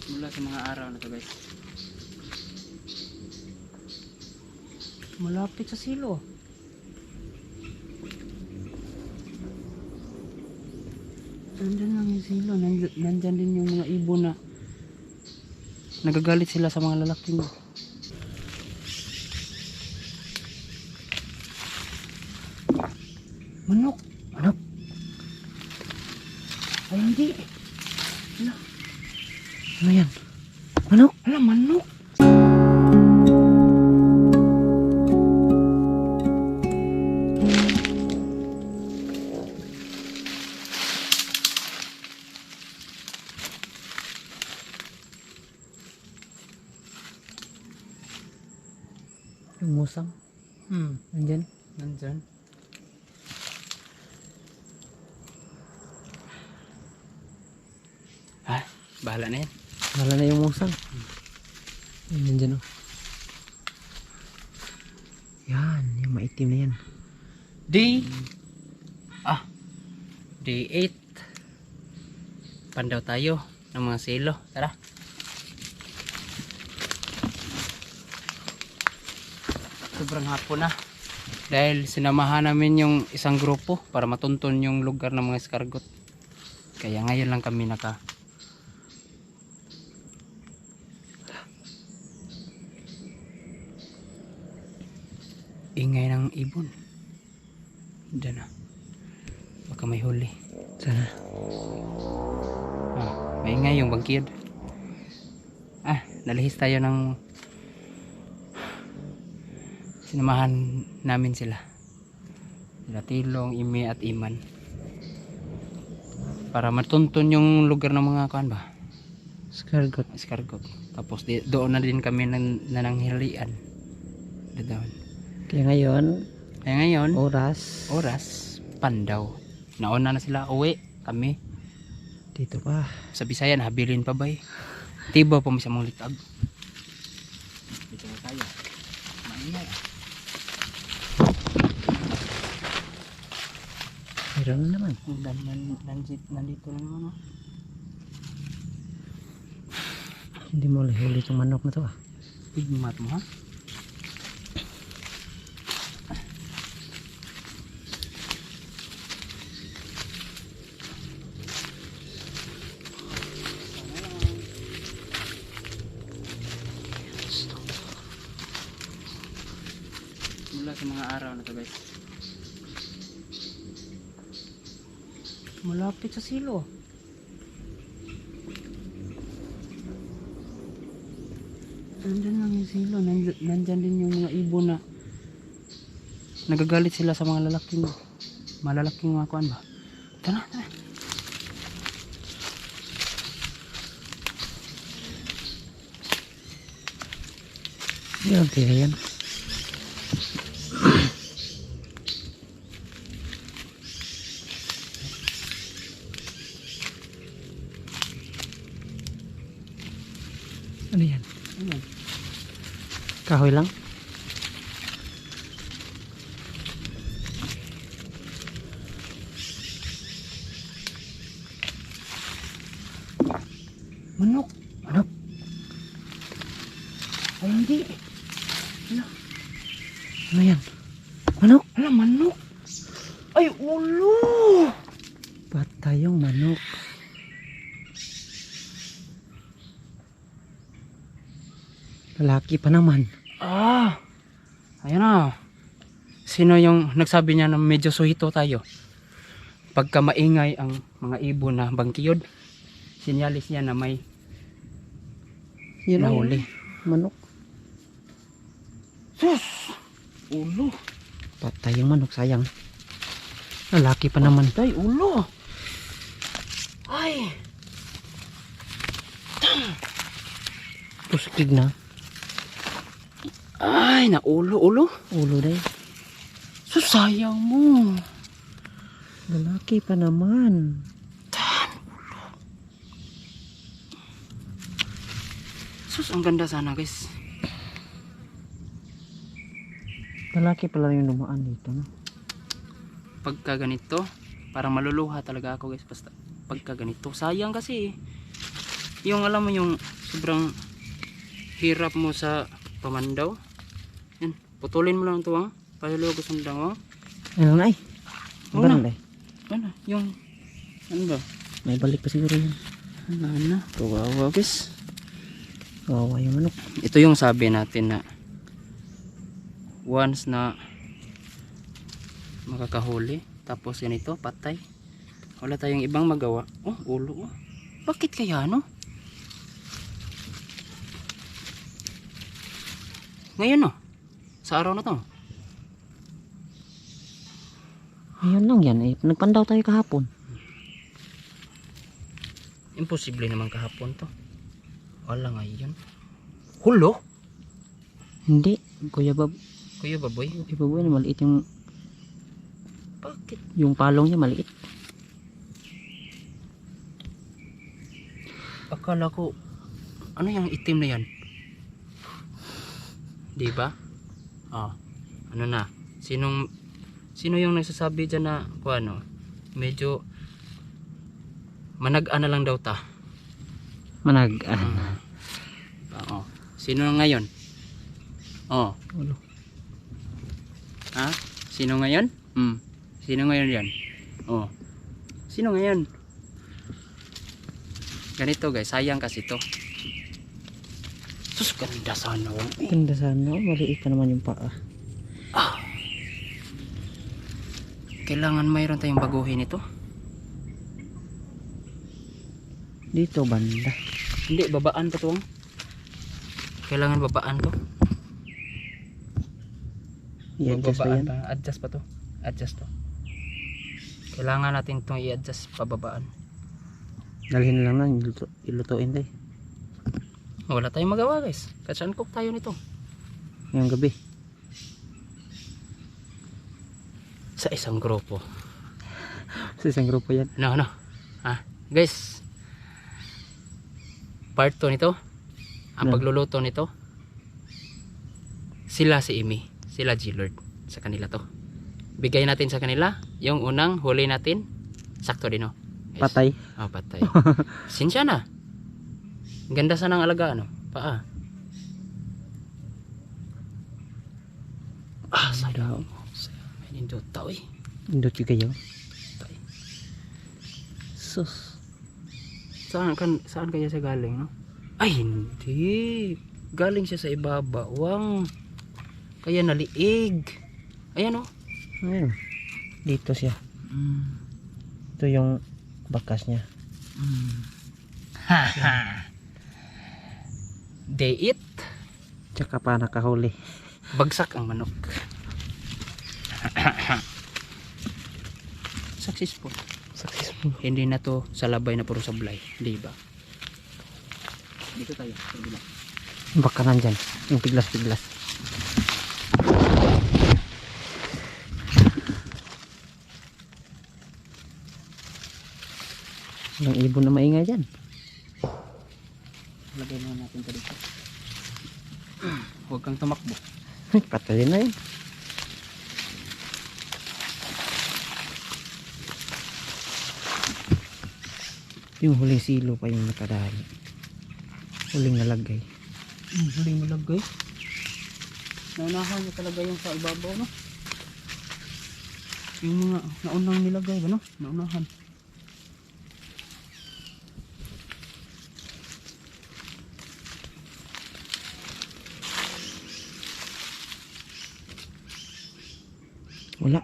Mula sa mga araw na to guys. Malapit sa silo. Nandyan lang yung silo. Nandyan din yung mga ibon na nagagalit sila sa mga lalaking. Manok. Manok. Ay hindi. Hala. Ano yan? Manok. Hala, manok. Yung musang. Nandyan. Nandyan. Ah, bahala na yan. Bahala na yung musang. Nandyan o. Yan, yung maitim na yan. Day 8. Pandaw tayo ng mga silo. Tara. Sobrang hapon na. Dahil sinamahan namin yung isang grupo para matuntun yung lugar ng mga escargot. Kaya ngayon lang kami ingay ng ibon. Diyan na. Baka may huli. Sana. Maingay yung bangkid. Nalihis tayo ng sinamahan namin sila. Sila Tilong, Ime at Iman. Para matuntun yung lugar ng mga kuan ba? Escargot. Tapos doon na din kami nananghilian. Doon. Kaya ngayon oras pandaw. Nauna na sila uwi, kami dito pa. Sa Bisayan habilin pa bay. Tibaw pa mo sa mga litag. Dito na tayo. Maingay. Meron na naman. Nandito na naman. Hindi mo huli itong manok na to Igmat mo ha? Mula sa mga araw na to guys. Malapit sa silo. Nandyan lang yung silo. Nandyan din yung mga ibon na nagagalit sila sa mga malalaking mga kuan ba. Tara. Yan, kaya yan. Ano yan? Kahoy lang? Manok. Ay hindi. Ano yan? Manok. Hala, manok. Ay ulo. Patay yung manok. Lalaki pa naman. Ayan na. Sino yung nagsabi niya na medyo suhito tayo? Pagka maingay ang mga ibon na bangkiyod, sinyalis niya na may nahuli. Manok. Sus! Ulo. Patay yung manok, sayang. Lalaki pa naman. Patay, ulo. Ay. Puskig na. Ay, na ulo. Ulo dahil. Sayang mo. Lalaki pa naman. Ulo. Sus, ang ganda sana guys. Lalaki pala yung dumaan dito, no? Pagka ganito, parang maluluha talaga ako guys. Basta pagka ganito, sayang kasi Yung alam mo yung sobrang hirap mo sa pamandaw. Yan, putulin mo lang ito ang pasalugos ng dango. Ano na eh? Ano na? Ano? Yung ano ba? May balik pa siguro yun. Ano? Kawawa guys. Kawawa yung manok. Ito yung sabi natin na once na makakahuli tapos ganito patay, wala tayong ibang magawa. Oh, ulo. Bakit kaya no? Ngayon no? Sa araw na to? Ayun lang yan eh. Nagpandaw tayo kahapon. Imposible naman kahapon to. Wala ngayon. Hulo? Hindi. Kuya Baboy na maliit yung... Bakit? Yung palong niya maliit. Akala ko ano yung itim na yan? Di ba? Ano na? Sino yung nagsasabi dyan na ano? Medyo manag-ana lang daw ta. Manag-ana. Sino ngayon? Ulo. Ha? Sino ngayon? Sino ngayon yan? Sino ngayon? Ganito guys, sayang kasi to. Sus, ganda sana. Ganda sana. Maliit pa naman yung paa. Kailangan mayroon tayong baguhin ito. Dito banda. Hindi, babaan pa to. Kailangan babaan to. I-adjust pa yan. Adjust pa to. Adjust to. Kailangan natin itong i-adjust pababaan. Dalhin lang lang. Ilutuin tayo. Wala tayong magawa guys. Katsan cook tayo nito. Ngayong gabi. Sa isang grupo. Sa isang grupo yan. Ano? Guys. Part 2 nito. Ang pagluluto nito. Sila si Amy. Sila G-Lord. Sa kanila to. Bigay natin sa kanila. Yung unang huli natin. Sakto din guys. Patay. Patay. Sinsya na. Ganda sana ng alaga paa. Sayang. May nindot tao eh. Indot yung kayo. Tay. Sus. Saan kaya siya galing no? Ay hindi. Galing siya sa ibabawang. Kaya naliig. Ayan Ayun. Dito siya. Ito yung bakas niya. They eat. Tsaka pa nakahuli. Bagsak ang manok. Successful. Hindi na to sa labay na puro sablay, di ba? Dito tayo. Baka nandyan. Yung piglas-piglas. Yung ibon na maingay dyan. Lagay na natin ito dito. Huwag kang tumakbo. Patayin na yun. Yung huling silo pa yung nakadali. Huling nalagay. Huling nalagay. Naunahan niya talaga yung sa ibabaw no. Yung mga naunang nilagay ba no? Naunahan. Wala.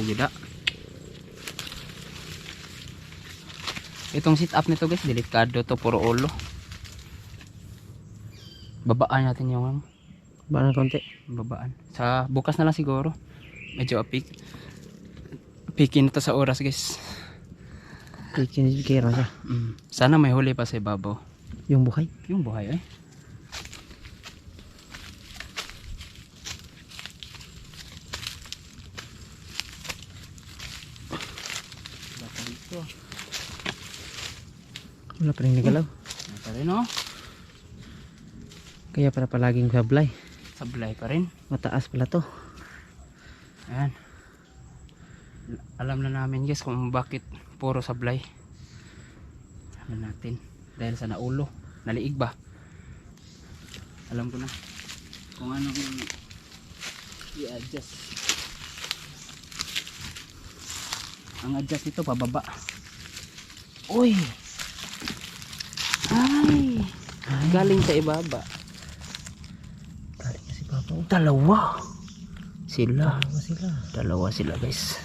Gida. Itong sit up nito guys, delikado to, puro ulo. Babaan natin yung Babaan na konti. Babaan. Sa bukas na lang siguro. Medyo pikin to sa oras guys. Kikira siya. Sana may huli pa sa ibabaw. Yung buhay. Yung buhay Wala pa rin nagalaw. Ito rin Kaya para palaging sablay. Sablay pa rin. Mataas pala to. Ayan. Alam na namin guys kung bakit puro sablay. Alam natin dahil sa naulo, naliig ba? Alam ko na kung ano yung i-adjust. Ang adjust ito pababa. Uy! Ay! Galing sa ibaba. Galing na si Papa. Dalawa sila. Dalawa sila. Dalawa sila guys.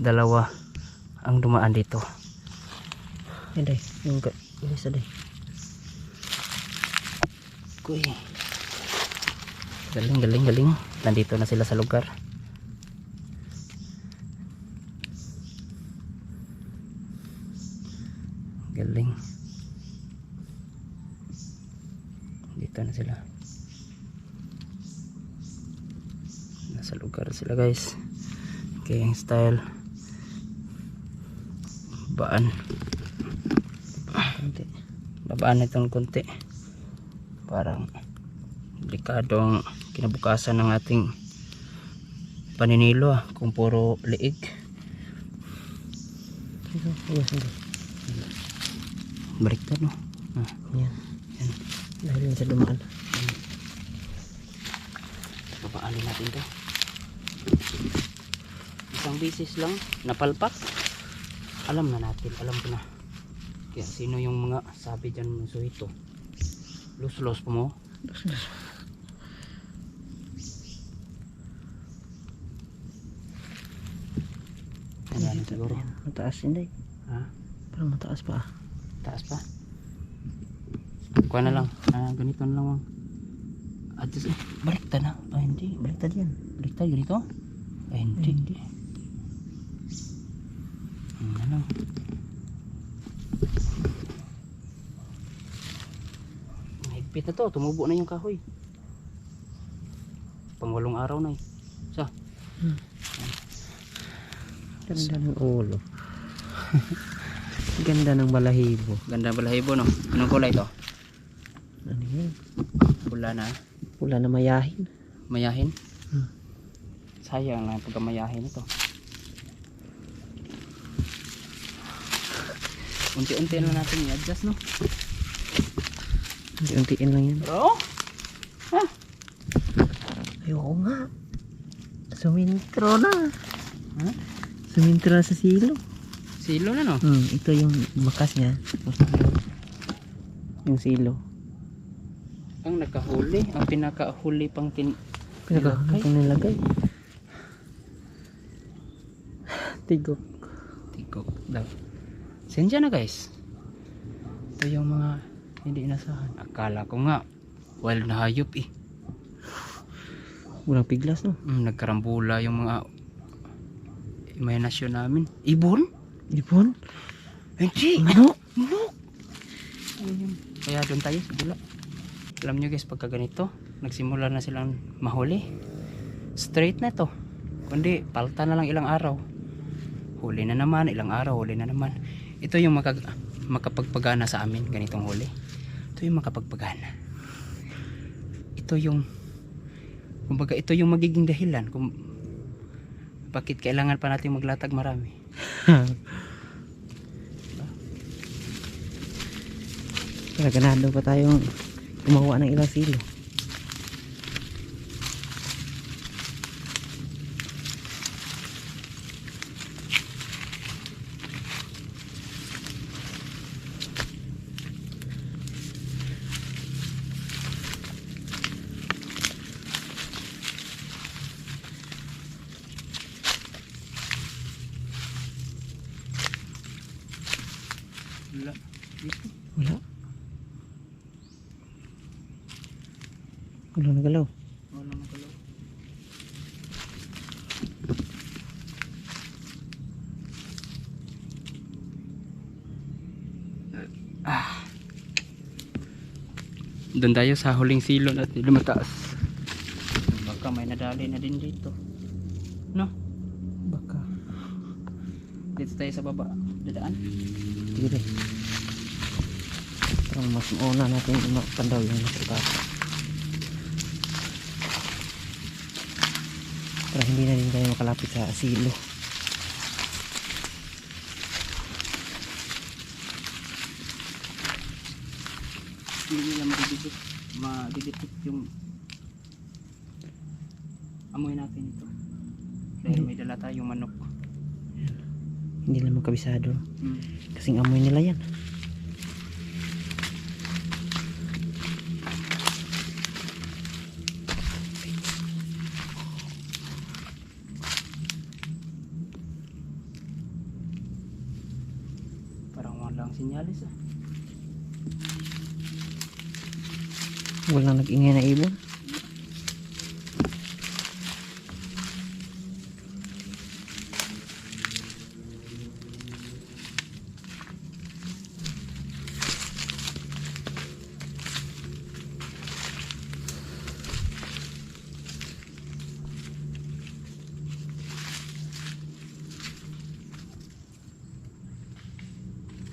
Dalawa ang dumaan dito. Yan day. Yung isa day. Kuy. Galing, galing, galing. Nandito na sila sa lugar. Galing. Dito na sila. Nasa lugar sila guys. Gang style. Babaan. Konti. Babaan itong konti. Parang delikadong kinabukasan ng ating paninilo kung puro liig. Baliktad no. Yan. Yan. Dahil yun sa dumaan. Babaanin natin to. Isang bisis lang napalpak. Alam na natin, alam ko na. Kaya sino yung mga sabi dyan so ito. Los po mo. Ayan siguro. Mataas yun day. Ha? Parang mataas pa. Taas pa. Kuha na lang. Ganito na lang. Adjust. Baliktad na. Hindi. Baliktad yan. Baliktad ganito? Hindi. Hindi. Ano? Mahigpit na to. Tumubo na yung kahoy. Pang 8 araw na eh. So. Ganda ng ulo. Ganda ng balahibo. Ganda balahibo no. Anong kulay to? Ano yun? Pula na. Pula na mayahin. Mayahin. Sayang lang pagka mayahin ito. Unti-unti na natin i-adjust no. Unti-untiin lang yan. Oo. Ayoko nga. Sumintro na. Ha? Sumintro na sa silo. Silo na no. Ito yung bakas niya. Yung silo. Ang nakahuli, ang pinakahuli pang Pinagkakaroon pang nilagay. Tigok. Tigok daw. Sensya na guys. Ito yung mga hindi inasahan. Akala ko nga wild na hayop eh. Walang piglas no? Nagkarambula yung mga imahinasyon namin. Ibon? Ipon? Hindi. Manok? Manok. Kaya doon tayo sa bula. Alam nyo guys, pagka ganito nagsimula na silang mahuli. Straight na to. Kundi palta na lang ilang araw. Huli na naman, ilang araw, huli na naman. Ito yung makapagpagana sa amin, ganitong huli. Ito yung makapagpagana. Ito yung kumbaga ito yung magiging dahilan kung bakit kailangan pa natin maglatag marami. Kaya ganado pa tayong gumawa ng ilang silo. Wala. Wala. Galaw na galaw. Wala magalaw. Doon tayo sa huling silo natin lumataas. Baka may nadali na din dito. No? Baka. Dito tayo sa baba. Dadaan. Sige. Parang mas mauna natin pandaw yung nakita. para hindi na din tayo makalapit sa silo. Hindi nila madidetect yung amoy natin ito dahil may dala tayong manok. Hindi naman kabisado. Kasing amoy nila yan. Parang walang sinyalis ah. Walang nag-ingay na ibon.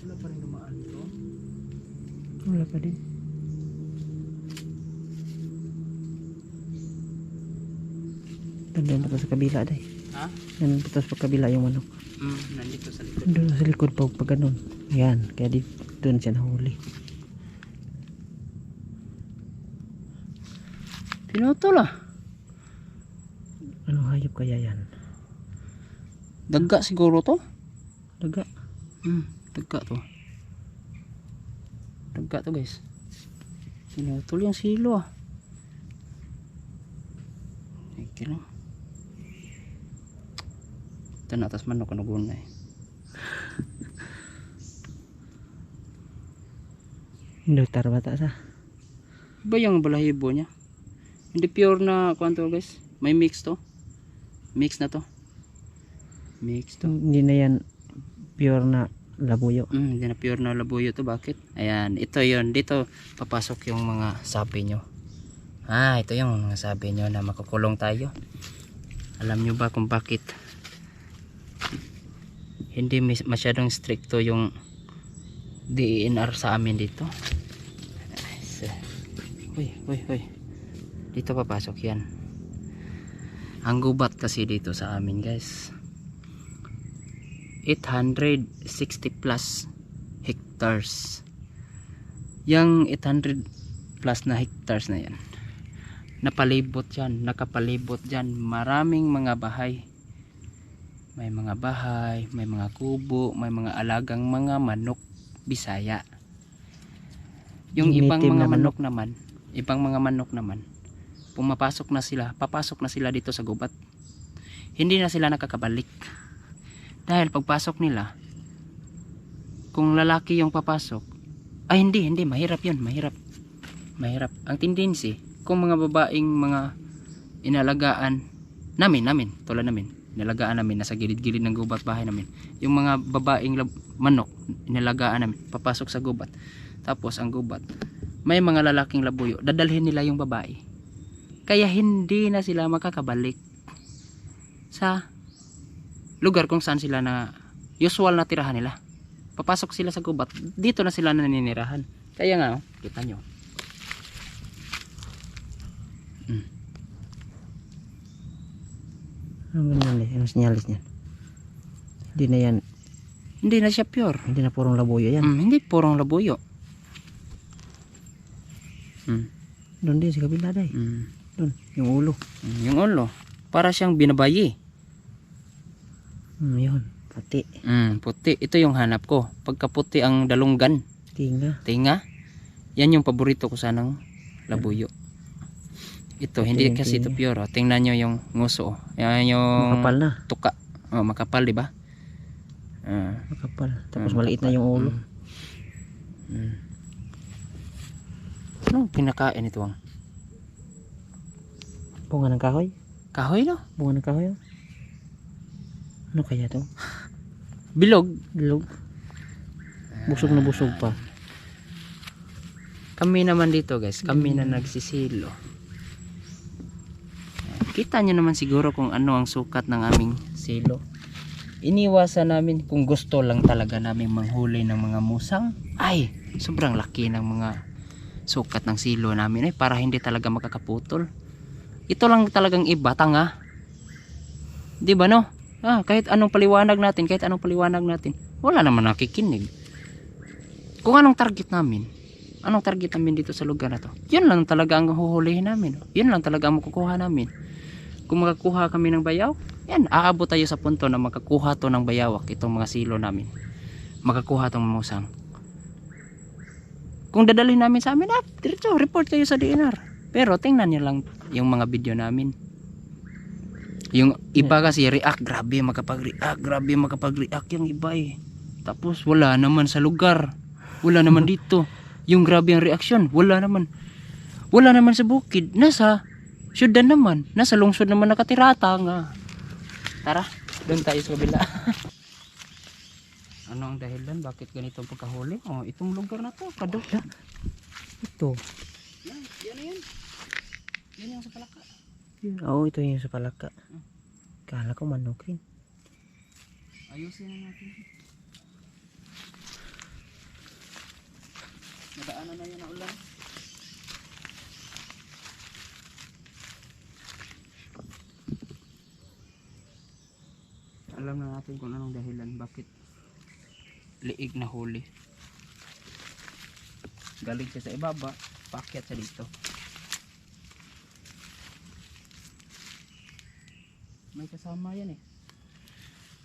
Wala pa rin dumaan ito. Wala pa din. Nandun pa sa kabila day. Ha? Nandun pa sa kabila yung manok. Nandito sa likod. Doon sa likod pag ganun. Yan, kaya di doon siya nahuli. Pinutol ah. Anong hayop kaya yan? Daga siguro to. Daga. Daga to. Daga to guys. Pinutol yung silo ah. Okay lang. Ito na atas manok ano guna eh. Indutar bata sa. Iba yung balahibo niya. Hindi pure na kwanto guys. May mix to. Mix na to. Mix to. Hindi na yan pure na labuyo. Hindi na pure na labuyo to. Bakit? Ayan. Ito yon. Dito papasok yung mga sabi nyo. Ito yung mga sabi nyo na makukulong tayo. Alam nyo ba kung bakit hindi masyadong stricto yung DENR sa amin dito? Hoy. Dito papasok yan. Ang gubat kasi dito sa amin guys, 860 plus hectares. Yung 800 plus na hectares na yan, napalibot yan, nakapalibot dyan maraming mga bahay. May mga bahay, may mga kubo, may mga alagang mga manok Bisaya. Yung ibang mga manok naman, papasok na sila dito sa gubat. Hindi na sila nakakabalik. Dahil pagpasok nila, kung lalaki yung papasok, hindi, mahirap yun, mahirap. Ang tendency, kung mga babaeng mga inalagaan namin, tulad namin, inalagaan namin, nasa gilid-gilid ng gubat bahay namin, yung mga babaeng manok, inalagaan namin, papasok sa gubat. Tapos ang gubat, may mga lalaking labuyo, dadalhin nila yung babae. Kaya hindi na sila makakabalik sa lugar kung saan sila na usual na tirahan nila. Papasok sila sa gubat, dito na sila naninirahan. Kaya nga, kita nyo. Anong sinyalis niyan? Hindi na siya pure. Hindi na purong labuyo yan. Hindi purong labuyo. Doon din sa kabila day. Doon, yung ulo. Yung ulo. Para siyang binabayi. Yun, puti. Puti. Ito yung hanap ko. Pagkaputi ang dalunggan. Tinga. Yan yung paborito ko sanang labuyo. Ito, hindi kasi ito pure. Tingnan nyo yung nguso. Yan yung makapal na. Tuka. Makapal, di ba? Makapal. Tapos maliit na yung ulo. Anong pinakain ito ang? Bunga ng kahoy? Kahoy no? Bunga ng kahoy. Ano kaya to? Bilog. Busog na busog pa. Kami naman dito guys, kami na nagsisilo. Kita nyo naman siguro kung ano ang sukat ng aming silo. Iniwasan namin kung gusto lang talaga namin manghuli ng mga musang. Sobrang laki ng mga sukat ng silo namin para hindi talaga makakaputol. Ito lang talagang iba, tanga. Di ba no? Kahit anong paliwanag natin, wala naman nakikinig. Kung anong target namin dito sa lugar na to, yun lang talaga ang huhulihin namin. Yun lang talaga ang makukuha namin. Kung makakuha kami ng bayaw, yan, aabot tayo sa punto na makakuha to ng bayawak, itong mga silo namin. Makakuha tong musang. Kung dadalhin namin sa amin, diretso, report kayo sa DNR. Pero tingnan niyo lang yung mga video namin. Yung iba kasi grabe makapag-react yung iba eh. Tapos wala naman sa lugar. Wala naman dito. Yung grabe ang reaksyon, wala naman sa bukid. Nasa syudad naman. Nasa lungsod naman nakatirata nga. Tara, doon tayo sa kabila. Ano ang dahilan? Bakit ganito ang pagkahuli? Itong lugar na to, kadokla. Ito. Yan na yan. Yan yung sa palaka. Oo, ito yung sa palaka. Kala ko manok rin. Ayusin na natin. Nadaanan na yan na ulan. Alam na natin kung anong dahilan bakit liig na huli. Galing siya sa ibaba, paakyat siya dito. May kasama yan eh.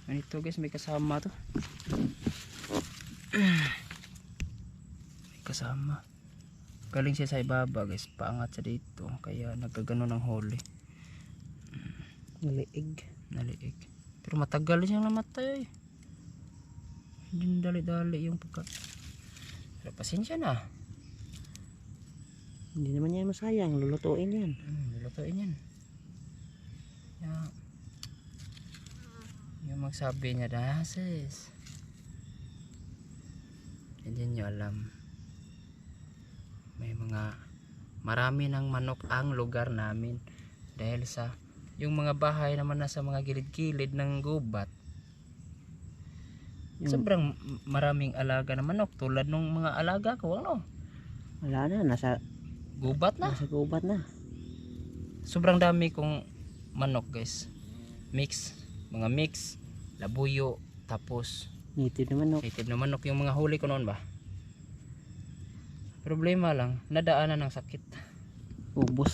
Ganito guys, may kasama to. May kasama. Galing siya sa ibaba guys, paangat siya dito. Kaya nagkagano ng huli. Naliig. Pero matagal siyang namatay. Hindi dali-dali yung pagka. Pero pasensya na. Hindi naman yan masayang, lulutuin yan. Lulutuin yan. Yung magsabi niya na, sis. Hindi nyo alam. Marami ng manok ang lugar namin. Dahil sa yung mga bahay naman nasa mga gilid-gilid ng gubat. Sobrang maraming alaga na manok. Tulad ng mga alaga ko, ano? Wala na, nasa gubat na. Sobrang dami kong manok guys. Mga mix, labuyo, tapos native na manok. Yung mga huli ko noon ba. Problema lang, nadaanan ng sakit. Ubos.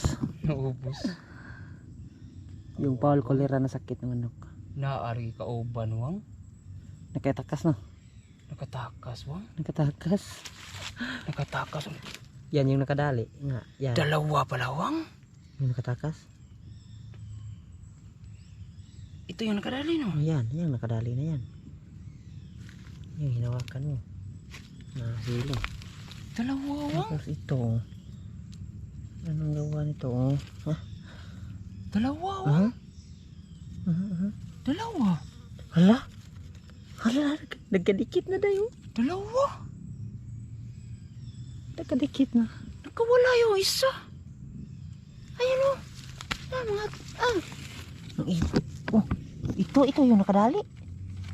Yung Paul cholera na sakit ng manok. Naari ka uban wang. Nakatakas na. Nakatakas wang. Yan yung nakadali. Yan. Dalawa pala wang. Yung nakatakas. Ito yung nakadali no. Yan, yung nakadali na yan. Yung hinawakan mo. Silo. Dalawa wang. Tapos ito. Anong gawa nito? Dalawa wang. Dalawa. Hala, nagkadikit na dayo. Dalawa. Nagkadikit na. Nakawala yung isa. Ayun o. Ito yung nakadali.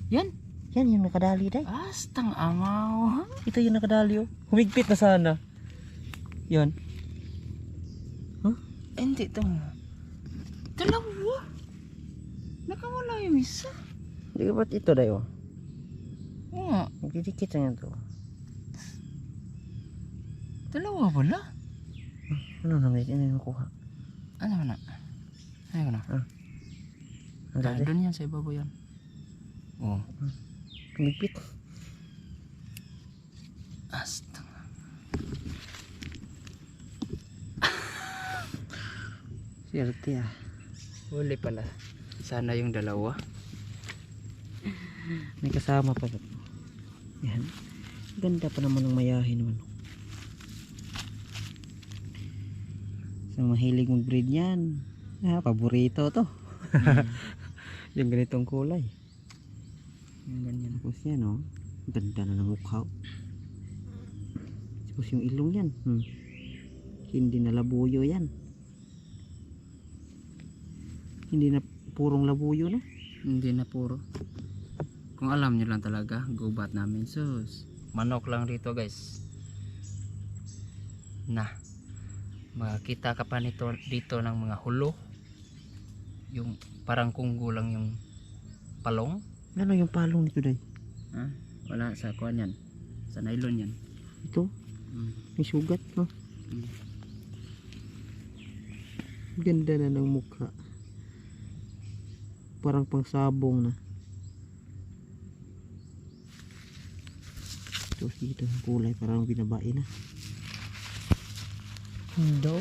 Yan yung nakadali day. Astang amaw. Ito yung nakadali oh. Humigpit na sana. Yan. Hindi ito. Dalawa. Nakawala yung isa. Hindi ka ba't ito dayo? Oo. Nagdidikit na yan to. Dalawa pala. Ano naman yung nakuha? Ano na? Ayun na. Doon yan sa ibabaw yan. Oo. Humigpit. Astang. Swerte ah. Huli pala. Sana yung dalawa. May kasama pa. Yan. Ganda pa naman ng mayahin naman. Sa mahilig mag-breed yan. Paborito to. Yung ganitong kulay. Yung ganyan. Tapos yan oh. Ganda na ng mukha. Tapos yung ilong yan. Hindi na labuyo yan. Hindi na purong labuyo no? Hindi na puro. Kung alam nyo lang talaga, gubat namin sus. Manok lang dito guys. Makakita ka pa nito dito ng mga hulo. yung parang kunggo lang yung palong. Ano yung palong nito day? Ha? Wala sa kuan yan. Sa nylon yan. Ito? May sugat no? Ganda na ng mukha. Parang pangsabong na. Tapos dito ang kulay parang binabae na. Hindo.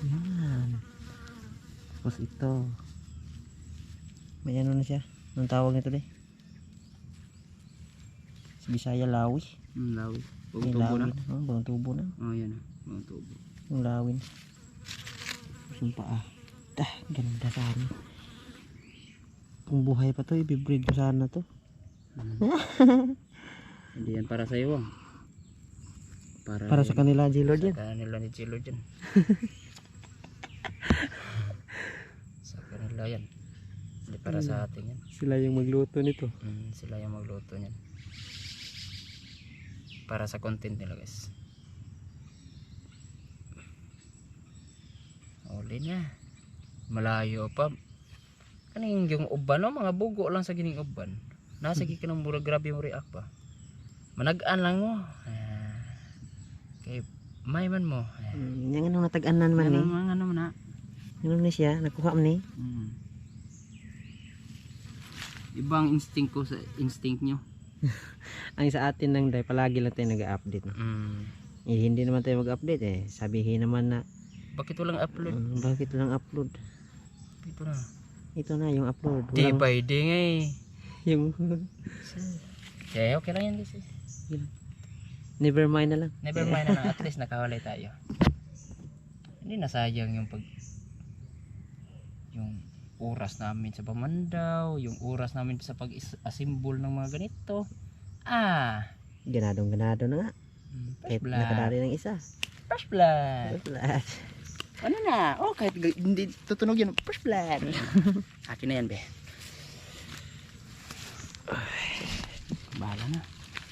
Yan. Tapos ito. May ano na siya. Anong tawag nito day? Sa Bisaya lawi. Lawi. May Buong tubo na. lawin. Oh, buong tubo na. Oh, yan. Buong tubo. Yung lawin. Tapos yung paa. Ganda sana. Kung buhay pa to, ibibreed ko sana to. Hindi yan para sa iyo. Para sa kanila, G-Lord yan. Sa kanila ni G-Lord yan. Sa kanila yan. Hindi para sa atin yan. Sila yung magluto nito. Sila yung magluto niyan. Para sa content nila guys. Uli na. Malayo pa. Kaning yung uban no? Mga bugo lang sa gining uban. Nasa gikinang mura grabe mo react pa. Managaan lang mo. Kay may man mo. Yung anong natag-anan man ni. Ano na. Ano ni siya? Nakuha man ni. Ibang instinct ko sa instinct nyo. Ang sa atin lang dahil palagi lang tayo nag-update. No? Hindi naman tayo mag-update eh. Sabihin naman na Bakit walang upload? bakit lang upload? Ito na. Ito na yung upload. Day by day nga eh. Yung Kaya okay lang yan guys. never mind na lang. Never mind na lang. At least nakawalay tayo. Hindi nasayang yung yung oras namin sa pamandaw, yung oras namin sa pag-assemble ng mga ganito. Ganadong ganado na nga. Kahit First blood. nakadali ng isa. First blood. First blood. Ano na? Oh, kahit hindi tutunog yun. First blood. Akin na yan, be. Bahala na.